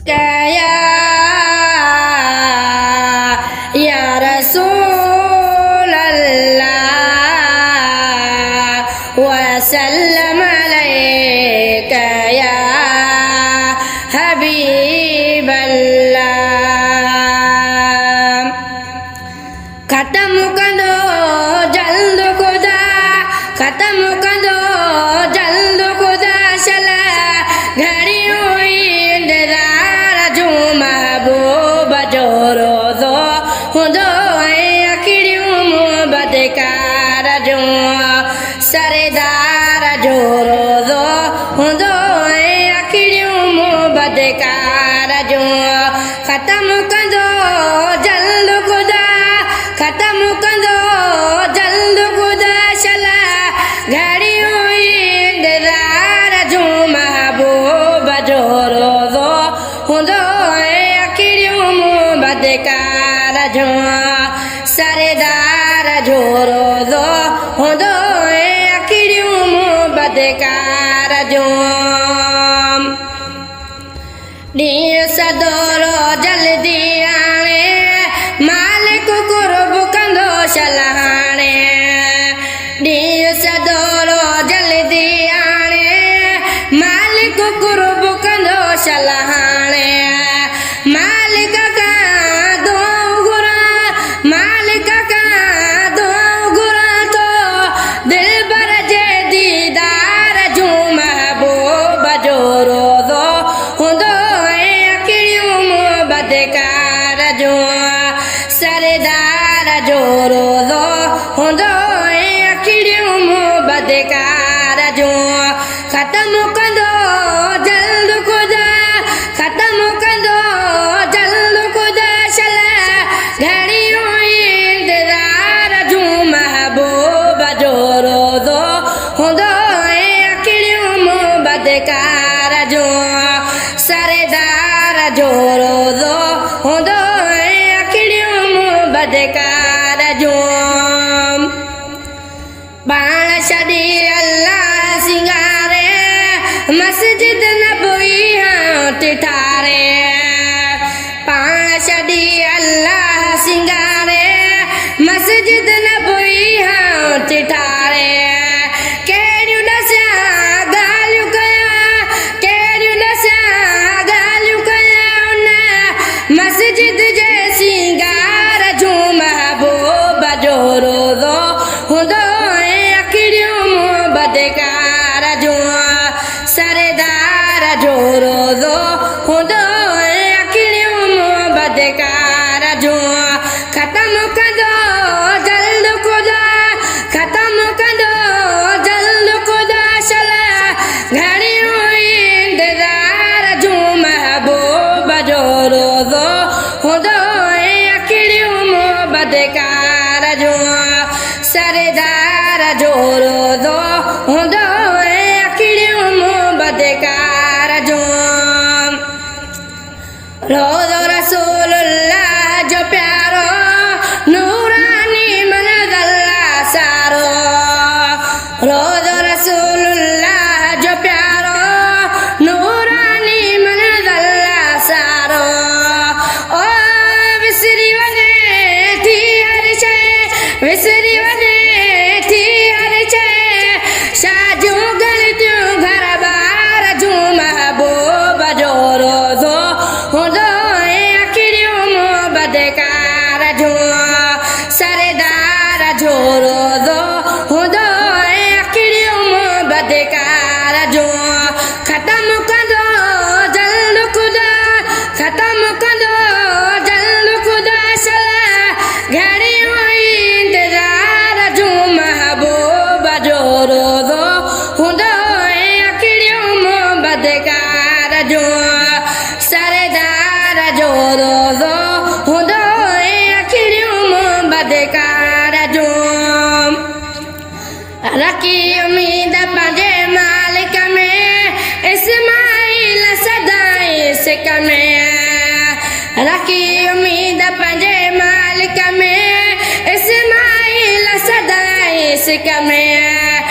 يا رسول الله وسلم عليك يا حبيب الله ختم کندو جلد خدا ختم کندو جلد خدا شلا گھڑی ہوئی انتظار جو محبوب جو روزو ہندو اکڑیوں محبت کار جو سردار جو روزو ہندو اکڑیوں محبت کار جو ختم کندو جلد خدا ختم کندو جلد خدا شلا گھڑی ہوئی انتظار جو محبوب جو روزو ہندو اکڑیوں محبت کار جو سردار جو روزو ہندو اکڑیوں محبت کار جو ॾींहुं सदोरो जल्दी आणे मालिक कुर्ब कंदो शलहाणे ॾींहुं सदोरो जल्दी आणे मालिक कुर्ब कंदो शलहाणे मालिक खां दुआ घुरां मालिक खां दुआ घुरां थो दिलबर जे दीदार जूं महबूब जो रोज़ो हूंदो बदकार जो सरदार जो रोज़ो हूंदो अखिड़ियूं बदकार जो ख़त्म कंदो जल्द खुदा ख़त्म कंदो जल्द खुदा शला घड़ियूं इंतज़ार जूं महबूब जो रोज़ो हूंदो अखिड़ियूं बदकार जो सरदार जो रोज़ो हूंदो अखिड़ियूं बदकार जो पाण छॾी अल्लाह सिंगारे मस्जिद नबवी ठारे पाण छॾी अल्लाह सिंगारे मस्जिद नबवी ठारे कहिड़ियूं ॾसियां ॻाल्हियूं कयां कहिड़ियूं ॾसियां ॻाल्हियूं कयां उन मस्जिद जे सिंगार जूं महबूब जो रोज़ो हूंदो अखिड़ियूं बदकार जो सरदार जो रोज़ो हूंदो अखिड़ियूं बदकार जो ख़त्म कंदो जल्द खुदा ख़त्म कंदो जल्द खुदा शला घड़ियूं इंतज़ार जूं महबूब जो रोज़ो हूंदो अखिड़ियूं बदकार जो सरदार जो रोज़ो हूंदो अखिड़ियूं बदकार जो रोज़ो रसूलुल्लाह जो प्यारो नूरानी मनज़ल्ला सारो रोज़ो रसूलुल्लाह जो प्यारो नूरानी मनज़ल्ला सारो ओ विसरी वञे थी हर शइ विसरी वञे थी हर शइ शादियूं ग़लतियूं घर ॿार जूं महबूब जो रोज़ो हूंदो अखिड़ियूं बदकार जो सरदार जो रोज़ो हूंदो अखिड़ियूं बदकार जो ख़त्म कंदो जल्द खुदा ख़त्म कंदो जल्द खुदा शला घड़ियूं इंतज़ार जूं महबूब जो रोज़ो हूंदो अखिड़ियूं बदकार जो सरदार जो रोज़ो हूंदो अखिड़ियूं बदकार जो रखी उम्मीद पंहिंजे मालिक में इस्माइल सदाई सिक में रखी उम्मीद पंहिंजे मालिक में इस्माइल सदाई सिक में